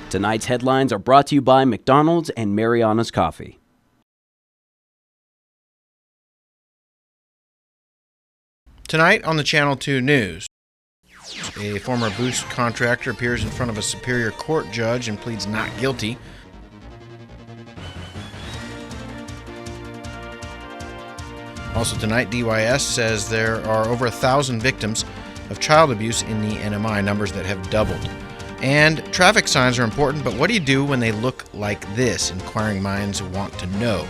Tonight's headlines are brought to you by McDonald's and Mariana's Coffee. Tonight on the Channel 2 News, a former Boost contractor appears in front of a Superior Court judge and pleads not guilty. Also tonight, DYS says there are over 1,000 victims of child abuse in the NMI, numbers that have doubled. And traffic signs are important, but what do you do when they look like this? Inquiring minds want to know.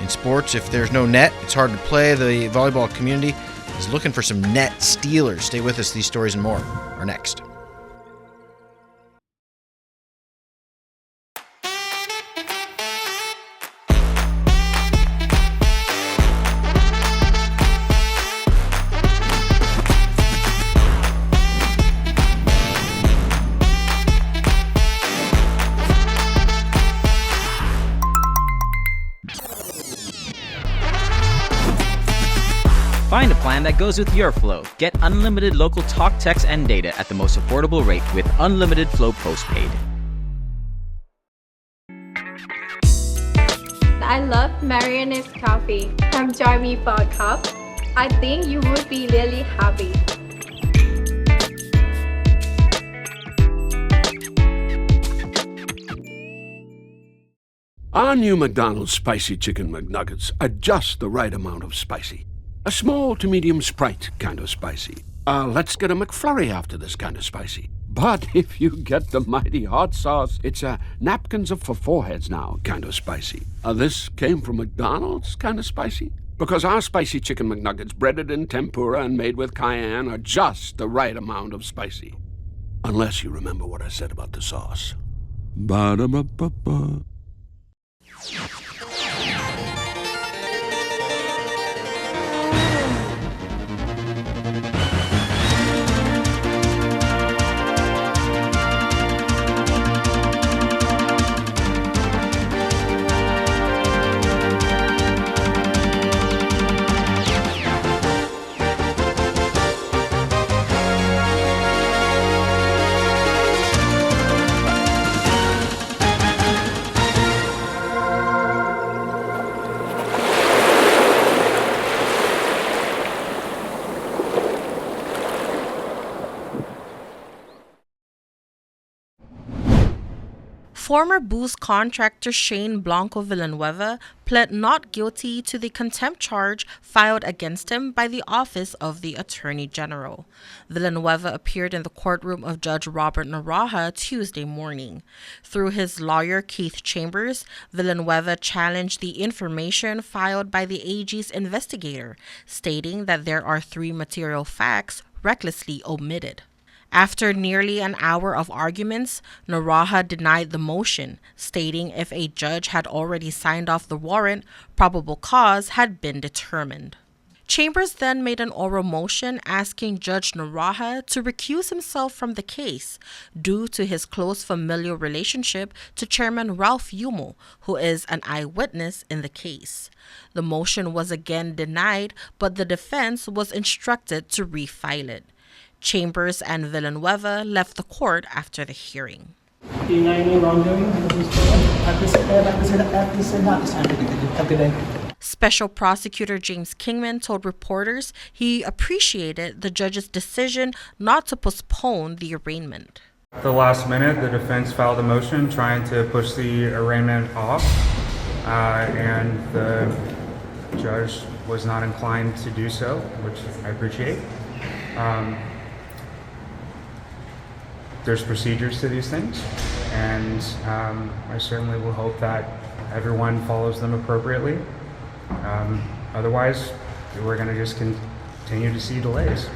In sports, if there's no net, it's hard to play. The volleyball community is looking for some net stealers. Stay with us. These stories and more are next. Find a plan that goes with your flow. Get unlimited local talk, text, and data at the most affordable rate with Unlimited Flow Postpaid. I love Marans coffee. Come join me for a cup. I think you would be really happy. Our new McDonald's Spicy Chicken McNuggets are just the right amount of spicy. A small to medium Sprite kind of spicy. Let's get a McFlurry after this kind of spicy. But if you get the mighty hot sauce, it's a napkins up for foreheads now kind of spicy. This came from McDonald's kind of spicy? Because our Spicy Chicken McNuggets, breaded in tempura and made with cayenne, are just the right amount of spicy. Unless you remember what I said about the sauce. Ba-da-ba-ba-ba. Former Boost contractor Shane Blanco Villaneuva pled not guilty to the contempt charge filed against him by the Office of the Attorney General. Villaneuva appeared in the courtroom of Judge Robert Naraha Tuesday morning. Through his lawyer Keith Chambers, Villaneuva challenged the information filed by the AG's investigator, stating that there are 3 material facts recklessly omitted. After nearly an hour of arguments, Naraha denied the motion, stating if a judge had already signed off the warrant, probable cause had been determined. Chambers then made an oral motion asking Judge Naraha to recuse himself from the case due to his close familial relationship to Chairman Ralph Umel, who is an eyewitness in the case. The motion was again denied, but the defense was instructed to refile it. Chambers and Villaneuva left the court after the hearing. Deny any wrongdoing, I'd like to say that Have a good day. Special Prosecutor James Kingman told reporters he appreciated the judge's decision not to postpone the arraignment. At the last minute, the defense filed a motion trying to push the arraignment off, and the judge was not inclined to do so, which I appreciate. There's procedures to these things, and I certainly will hope that everyone follows them appropriately. Otherwise, we're going to just continue to see delays.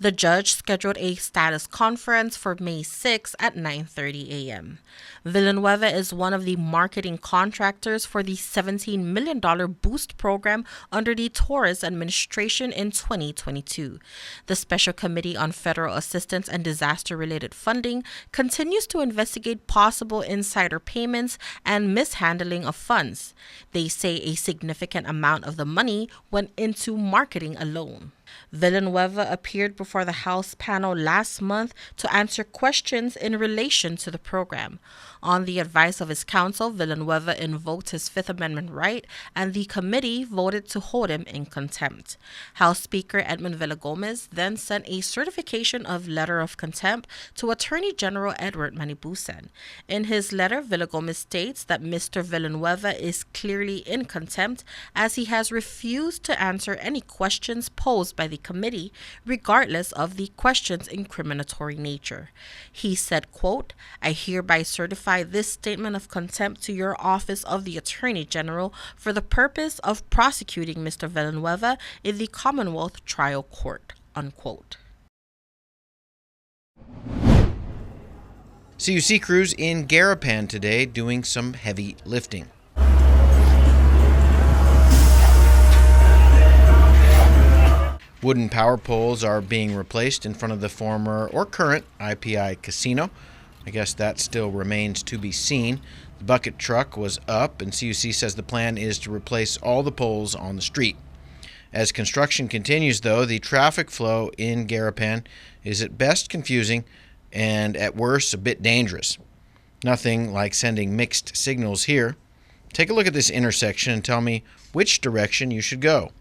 The judge scheduled a status conference for May 6 at 9:30 a.m. Villaneuva is one of the marketing contractors for the $17 million Boost program under the Torres administration in 2022. The Special Committee on Federal Assistance and Disaster-Related Funding continues to investigate possible insider payments and mishandling of funds. They say a significant amount of the money went into marketing alone. Villaneuva appeared before the House panel last month to answer questions in relation to the program. On the advice of his counsel, Villaneuva invoked his Fifth Amendment right, and the committee voted to hold him in contempt. House Speaker Edmund Villagomez then sent a certification of letter of contempt to Attorney General Edward Manibusan. In his letter, Villagomez states that Mr. Villaneuva is clearly in contempt as he has refused to answer any questions posed by the committee, regardless of the question's incriminatory nature. He said, quote, "I hereby certify this statement of contempt to your office of the Attorney General for the purpose of prosecuting Mr. Villaneuva in the Commonwealth trial court," unquote. CUC crews in Garapan today doing some heavy lifting. Wooden power poles are being replaced in front of the former or current IPI casino. I guess that still remains to be seen. The bucket truck was up, and CUC says the plan is to replace all the poles on the street. As construction continues, though, the traffic flow in Garapan is at best confusing and at worst a bit dangerous. Nothing like sending mixed signals here. Take a look at this intersection and tell me which direction you should go.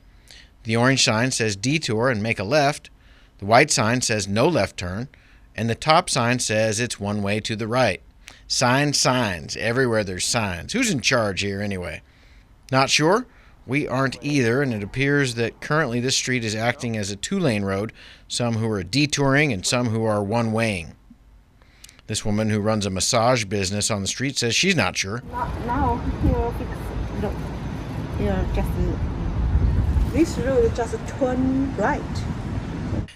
The orange sign says detour and make a left. The white sign says no left turn. And the top sign says it's one way to the right. Signs. Everywhere there's signs. Who's in charge here anyway? Not sure? We aren't either, and it appears that currently this street is acting as a two-lane road, some who are detouring and some who are one-waying. This woman who runs a massage business on the street says she's not sure. Now, this road just turn right.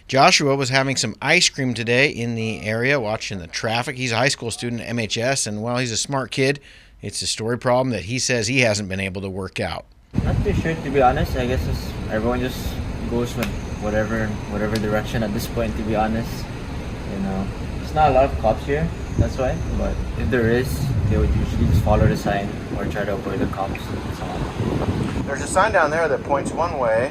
Joshua was having some ice cream today in the area, watching the traffic. He's a high school student at MHS, and while he's a smart kid, it's a story problem that he says he hasn't been able to work out. Not too sure, to be honest. I guess everyone just goes with whatever direction at this point, to be honest. You know, there's not a lot of cops here, that's why. But if there is, they would usually just follow the sign or try to avoid the cops and so on. There's a sign down there that points one way,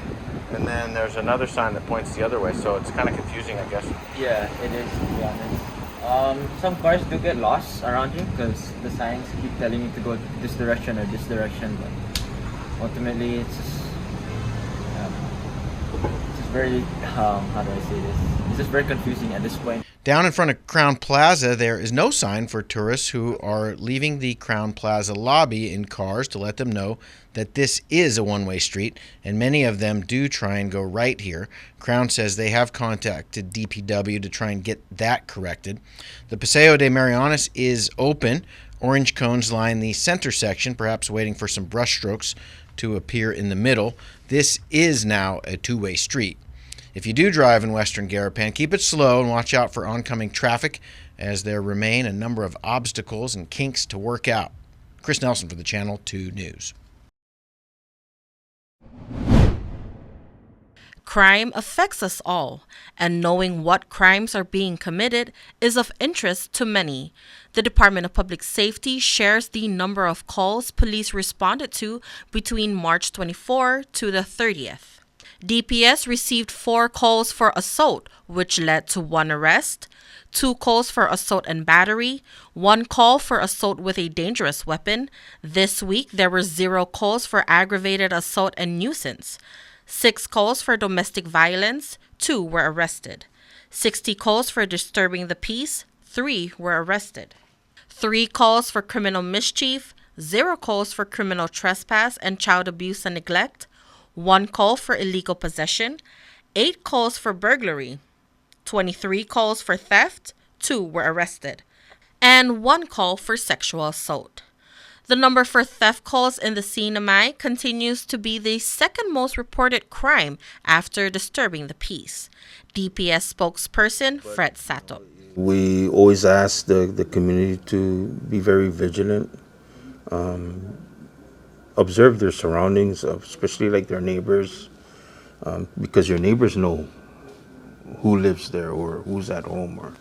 and then there's another sign that points the other way, so it's kind of confusing, I guess. Yeah, it is, to be honest. Some cars do get lost around here because the signs keep telling you to go this direction or this direction, but ultimately it's just very, how do I say this? It's just very confusing at this point. Down in front of Crown Plaza, there is no sign for tourists who are leaving the Crown Plaza lobby in cars to let them know that this is a one-way street, and many of them do try and go right here. Crown says they have contacted DPW to try and get that corrected. The Paseo de Marianas is open. Orange cones line the center section, perhaps waiting for some brushstrokes to appear in the middle. This is now a two-way street. If you do drive in western Garapan, keep it slow and watch out for oncoming traffic, as there remain a number of obstacles and kinks to work out. Chris Nelson for the Channel 2 News. Crime affects us all, and knowing what crimes are being committed is of interest to many. The Department of Public Safety shares the number of calls police responded to between March 24 to the 30th. DPS received 4 calls for assault, which led to 1 arrest, 2 calls for assault and battery, 1 call for assault with a dangerous weapon. This week, there were 0 calls for aggravated assault and nuisance. 6 calls for domestic violence, 2 were arrested. 60 calls for disturbing the peace, 3 were arrested. 3 calls for criminal mischief, 0 calls for criminal trespass and child abuse and neglect, 1 call for illegal possession, 8 calls for burglary, 23 calls for theft, 2 were arrested, and 1 call for sexual assault. The number for theft calls in the CNMI continues to be the second most reported crime after disturbing the peace. DPS spokesperson Fred Sato. We always ask the community to be very vigilant, observe their surroundings, especially like their neighbors, because your neighbors know who lives there or who's at home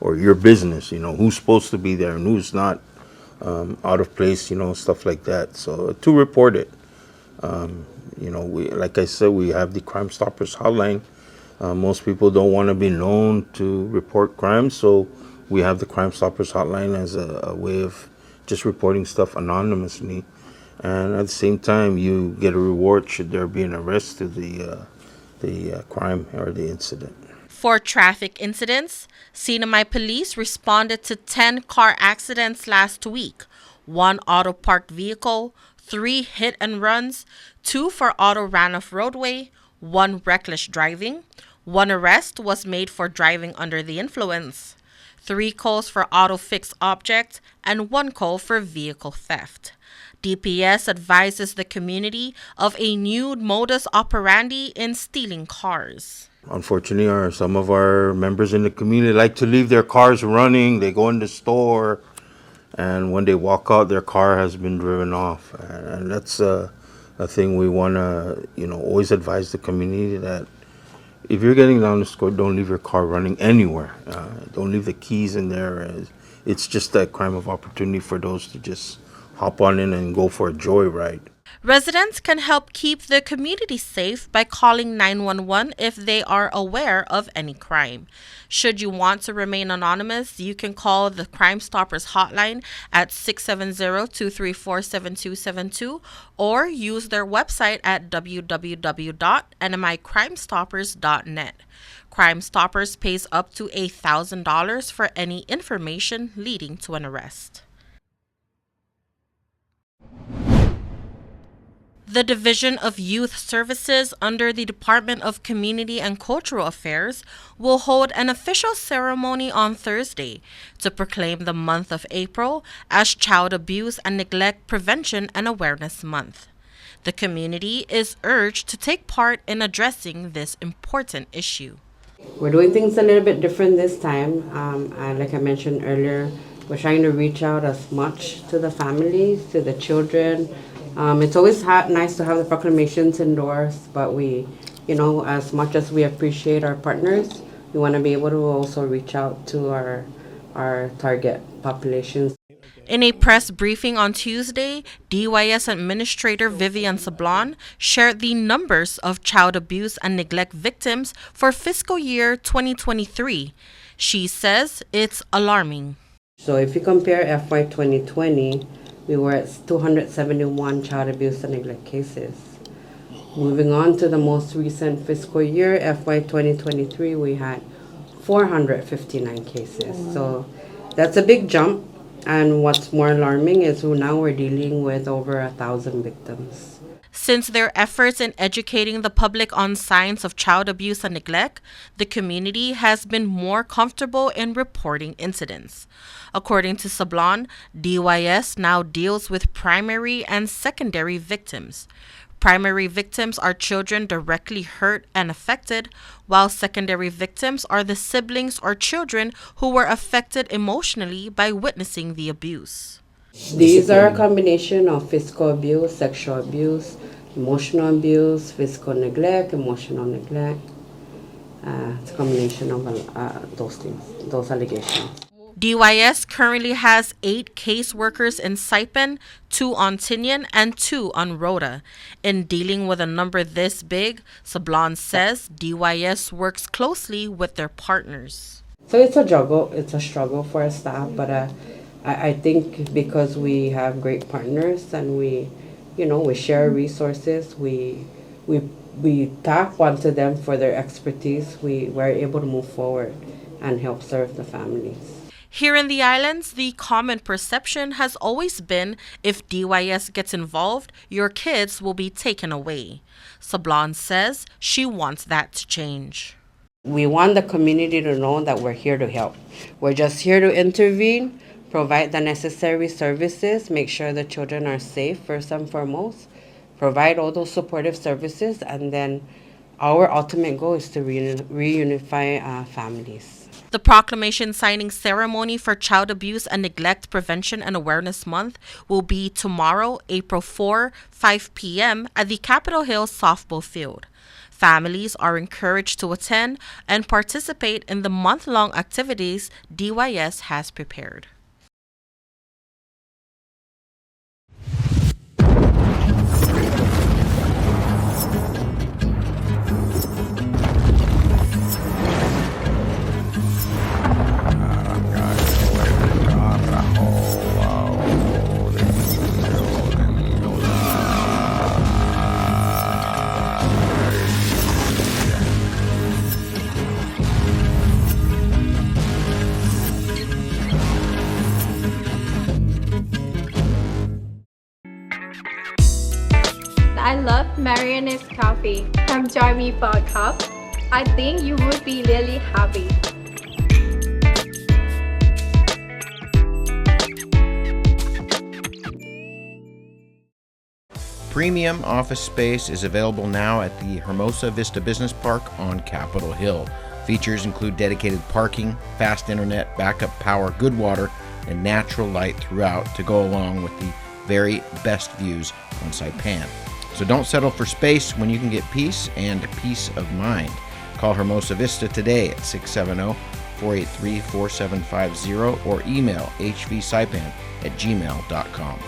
or your business, you know, who's supposed to be there and who's not. Out of place, you know, stuff like that. So to report it, you know, like I said, we have the Crime Stoppers hotline. Most people don't want to be known to report crimes, so we have the Crime Stoppers hotline as a way of just reporting stuff anonymously. And at the same time, you get a reward should there be an arrest to the crime or the incident. For traffic incidents, Sinamay Police responded to 10 car accidents last week, 1 auto parked vehicle, 3 hit and runs, 2 for auto ran off roadway, 1 reckless driving, 1 arrest was made for driving under the influence, 3 calls for auto fixed objects, and 1 call for vehicle theft. DPS advises the community of a new modus operandi in stealing cars. Unfortunately, some of our members in the community like to leave their cars running. They go in the store, and when they walk out, their car has been driven off. And that's a thing we want to, always advise the community that if you're getting down the store, don't leave your car running anywhere. Don't leave the keys in there. It's just a crime of opportunity for those to just hop on in and go for a joyride. Residents can help keep the community safe by calling 911 if they are aware of any crime. Should you want to remain anonymous, you can call the Crime Stoppers hotline at 670-234-7272 or use their website at www.nmicrimestoppers.net. Crime Stoppers pays up to $1,000 for any information leading to an arrest. The Division of Youth Services under the Department of Community and Cultural Affairs will hold an official ceremony on Thursday to proclaim the month of April as Child Abuse and Neglect Prevention and Awareness Month. The community is urged to take part in addressing this important issue. We're doing things a little bit different this time. Like I mentioned earlier, we're trying to reach out as much to the families, to the children. It's always nice to have the proclamations endorsed, but we, as much as we appreciate our partners, we want to be able to also reach out to our target populations. In a press briefing on Tuesday, DYS Administrator Vivian Sablon shared the numbers of child abuse and neglect victims for fiscal year 2023. She says it's alarming. So if you compare FY 2020, we were at 271 child abuse and neglect cases. Moving on to the most recent fiscal year, FY 2023, we had 459 cases. So that's a big jump. And what's more alarming is now we're dealing with over 1,000 victims. Since their efforts in educating the public on signs of child abuse and neglect, the community has been more comfortable in reporting incidents. According to Sablon, DYS now deals with primary and secondary victims. Primary victims are children directly hurt and affected, while secondary victims are the siblings or children who were affected emotionally by witnessing the abuse. These are a combination of physical abuse, sexual abuse, emotional abuse, physical neglect, emotional neglect. It's a combination of those things, those allegations. DYS currently has 8 caseworkers in Saipan, 2 on Tinian, and 2 on Rhoda. In dealing with a number this big, Sablon says DYS works closely with their partners. So it's a struggle for our staff, but I think because we have great partners and we share resources, we tap onto them for their expertise, we're able to move forward and help serve the families. Here in the islands, the common perception has always been if DYS gets involved, your kids will be taken away. Sablon says she wants that to change. We want the community to know that we're here to help. We're just here to intervene, provide the necessary services, make sure the children are safe first and foremost, provide all those supportive services, and then our ultimate goal is to reunify families. The proclamation signing ceremony for Child Abuse and Neglect Prevention and Awareness Month will be tomorrow, April 4, 5 p.m. at the Capitol Hill softball field. Families are encouraged to attend and participate in the month-long activities DYS has prepared. Marian's coffee. Come join me for a cup. I think you would be really happy. Premium office space is available now at the Hermosa Vista Business Park on Capitol Hill. Features include dedicated parking, fast internet, backup power, good water, and natural light throughout to go along with the very best views on Saipan. So don't settle for space when you can get peace and peace of mind. Call Hermosa Vista today at 670-483-4750 or email hvsaipan@gmail.com.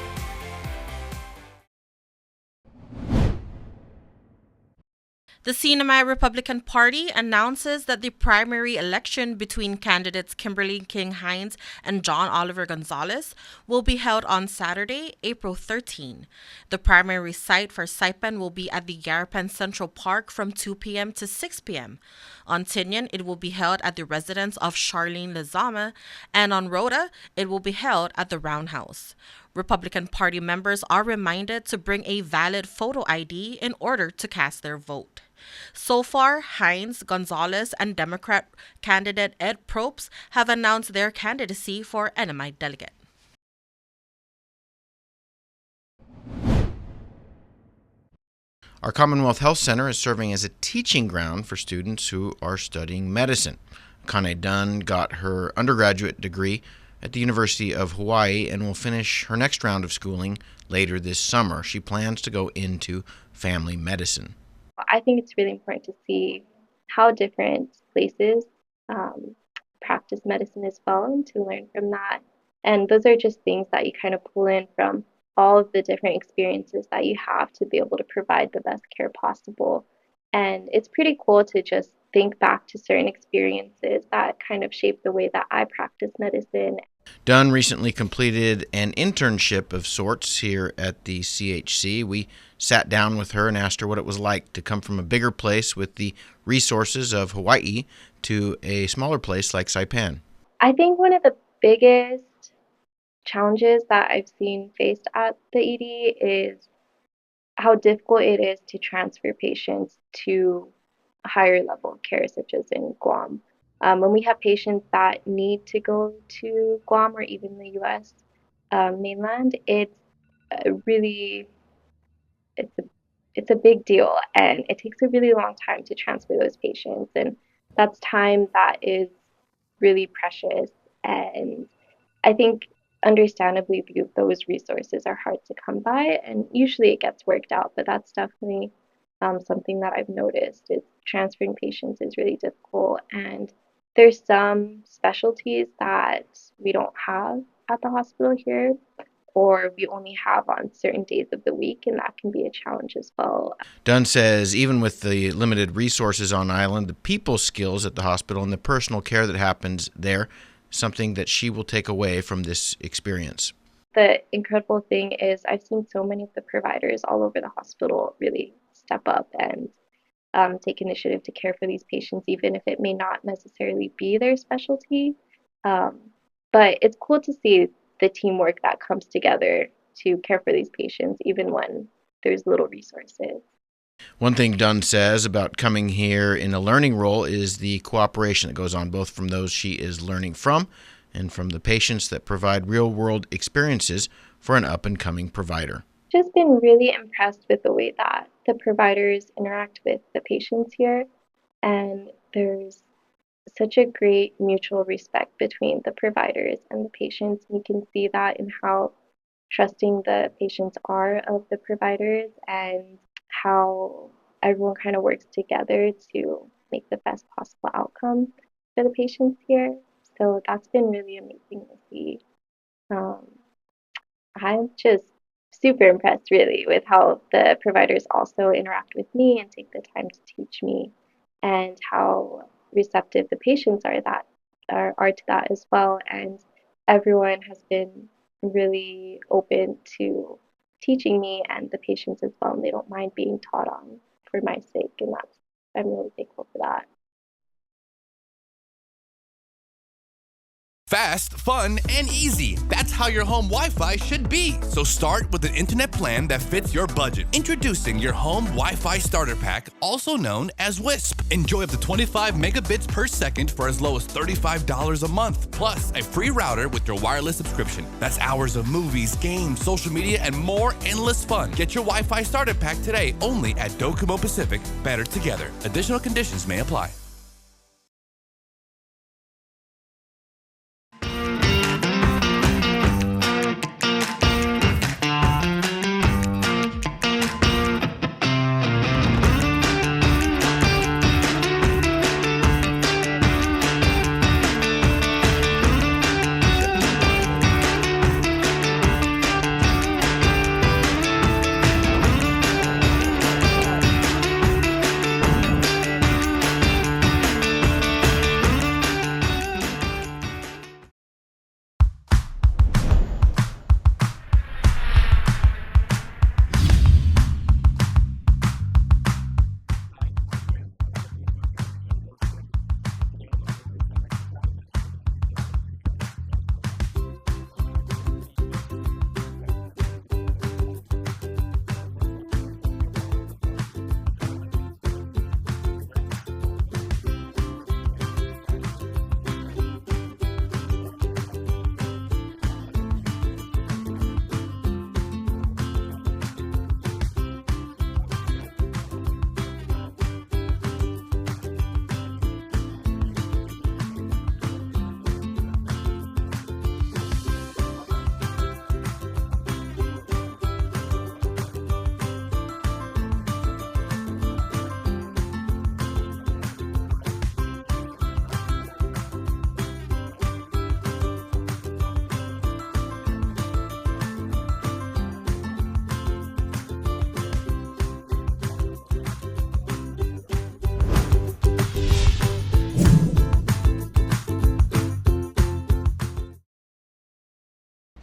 The CNMI Republican Party announces that the primary election between candidates Kimberly King Hines and John Oliver Gonzalez will be held on Saturday, April 13. The primary site for Saipan will be at the Garapan Central Park from 2 p.m. to 6 p.m. On Tinian, it will be held at the residence of Charlene Lezama, and on Rhoda, it will be held at the Roundhouse. Republican Party members are reminded to bring a valid photo ID in order to cast their vote. So far, Hines, Gonzalez, and Democrat candidate Ed Probst have announced their candidacy for NMI delegate. Our Commonwealth Health Center is serving as a teaching ground for students who are studying medicine. Kane Dunn got her undergraduate degree at the University of Hawaii and will finish her next round of schooling later this summer. She plans to go into family medicine. I think it's really important to see how different places practice medicine as well and to learn from that. And those are just things that you kind of pull in from all of the different experiences that you have to be able to provide the best care possible. And it's pretty cool to just think back to certain experiences that kind of shape the way that I practice medicine. Dunn recently completed an internship of sorts here at the CHC. We sat down with her and asked her what it was like to come from a bigger place with the resources of Hawaii to a smaller place like Saipan. I think one of the biggest challenges that I've seen faced at the ED is how difficult it is to transfer patients to a higher level of care, such as in Guam. When we have patients that need to go to Guam or even the U.S. Mainland, it's really it's a big deal, and it takes a really long time to transfer those patients, and that's time that is really precious. And I think, understandably, those resources are hard to come by, and usually it gets worked out. But that's definitely something that I've noticed is transferring patients is really difficult, and there's some specialties that we don't have at the hospital here, or we only have on certain days of the week, and that can be a challenge as well. Dunn says even with the limited resources on island, the people skills at the hospital and the personal care that happens there, something that she will take away from this experience. The incredible thing is I've seen so many of the providers all over the hospital really step up and take initiative to care for these patients, even if it may not necessarily be their specialty. But it's cool to see the teamwork that comes together to care for these patients, even when there's little resources. One thing Dunn says about coming here in a learning role is the cooperation that goes on both from those she is learning from and from the patients that provide real-world experiences for an up-and-coming provider. Just been really impressed with the way that the providers interact with the patients here, and there's such a great mutual respect between the providers and the patients. You can see that in how trusting the patients are of the providers and how everyone kind of works together to make the best possible outcome for the patients here. So that's been really amazing to see. I'm just super impressed really with how the providers also interact with me and take the time to teach me, and how receptive the patients are to that as well. And everyone has been really open to teaching me and the patients as well, and they don't mind being taught on for my sake, and I'm really thankful for that. Fast, fun, and easy. That's how your home Wi-Fi should be. So start with an internet plan that fits your budget. Introducing your home Wi-Fi starter pack, also known as WISP. Enjoy up to 25 megabits per second for as low as $35 a month, plus a free router with your wireless subscription. That's hours of movies, games, social media, and more endless fun. Get your Wi-Fi starter pack today only at Docomo Pacific. Better together. Additional conditions may apply.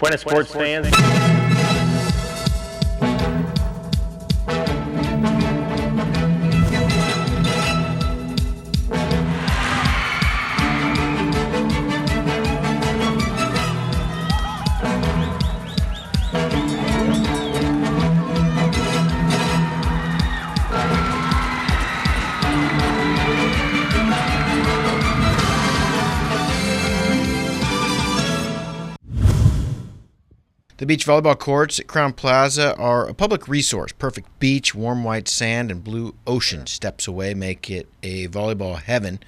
Buenas sports fans. The beach volleyball courts at Crowne Plaza are a public resource. Perfect beach, warm white sand, and blue ocean steps away make it a volleyball heaven.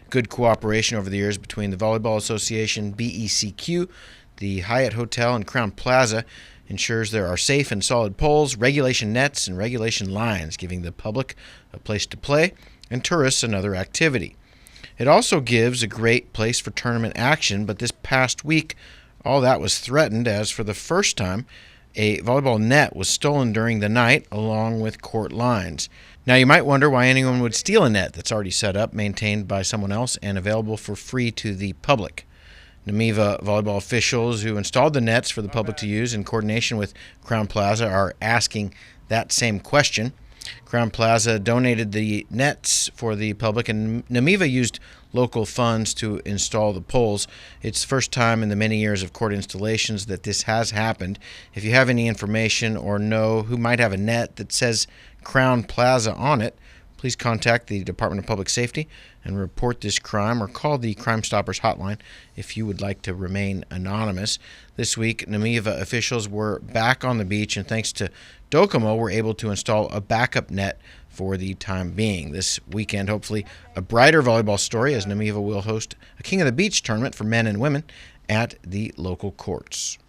Good cooperation over the years between the Volleyball Association, BECQ, the Hyatt Hotel, and Crowne Plaza ensures there are safe and solid poles, regulation nets, and regulation lines, giving the public a place to play and tourists another activity. It also gives a great place for tournament action, but this past week, all that was threatened as, for the first time, a volleyball net was stolen during the night along with court lines. Now, you might wonder why anyone would steal a net that's already set up, maintained by someone else, and available for free to the public. Villaneuva volleyball officials who installed the nets for the public to use in coordination with Crowne Plaza are asking that same question. Crowne Plaza donated the nets for the public, and Villaneuva used local funds to install the poles. It's the first time in the many years of court installations that this has happened. If you have any information or know who might have a net that says Crowne Plaza on it, please contact the Department of Public Safety and report this crime, or call the Crime Stoppers hotline if you would like to remain anonymous. This week, Villaneuva officials were back on the beach, and thanks to Docomo, were able to install a backup net for the time being. This weekend, hopefully, a brighter volleyball story, as Villaneuva will host a King of the Beach tournament for men and women at the local courts.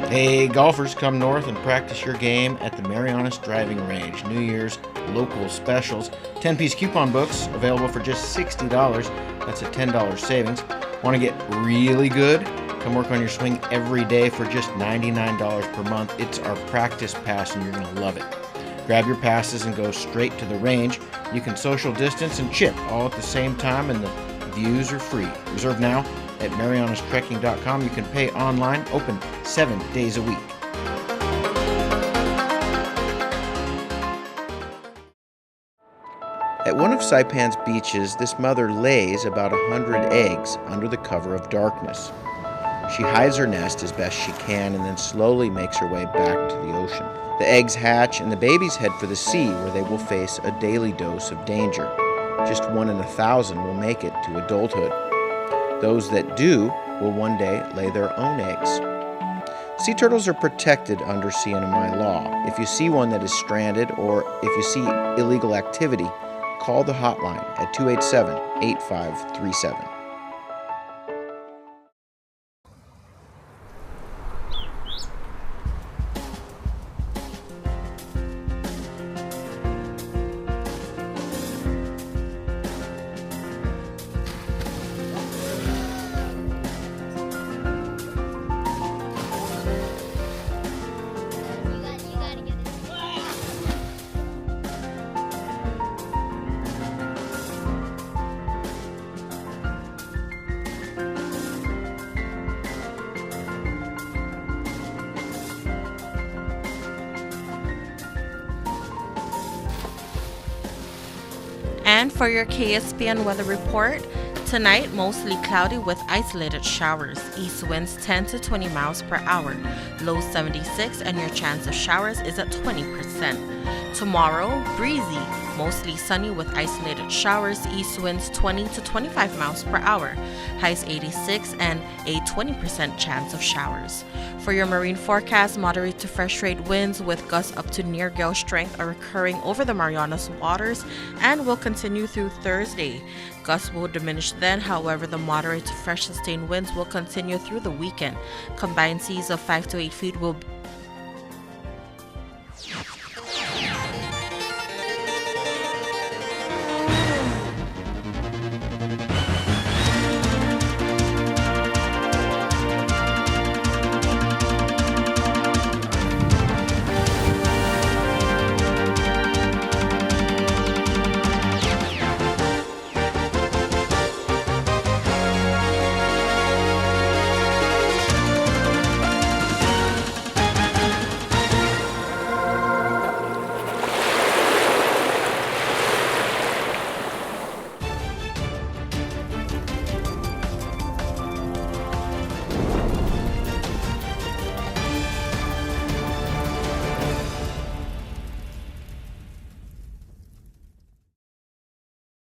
Hey, golfers, come north and practice your game at the Marans driving range. New Year's local specials. 10-piece coupon books available for just $60. That's a $10 savings. Want to get really good? Come work on your swing every day for just $99 per month. It's our practice pass and you're going to love it. Grab your passes and go straight to the range. You can social distance and chip all at the same time, and the views are free. Reserve now at marianastrekking.com. You can pay online, open 7 days a week. At one of Saipan's beaches, this mother lays about 100 eggs under the cover of darkness. She hides her nest as best she can and then slowly makes her way back to the ocean. The eggs hatch and the babies head for the sea, where they will face a daily dose of danger. Just 1 in 1,000 will make it to adulthood. Those that do will one day lay their own eggs. Sea turtles are protected under CNMI law. If you see one that is stranded or if you see illegal activity, call the hotline at 287-8537. And for your KSPN weather report, tonight mostly cloudy with isolated showers. East winds 10 to 20 miles per hour. Low 76 and your chance of showers is at 20%. Tomorrow, breezy, mostly sunny with isolated showers. East winds 20 to 25 miles per hour. Highs 86 and a 20% chance of showers. For your marine forecast, moderate to fresh trade winds with gusts up to near gale strength are occurring over the Marianas waters and will continue through Thursday. Gusts will diminish then, however, the moderate to fresh sustained winds will continue through the weekend. Combined seas of 5 to 8 feet will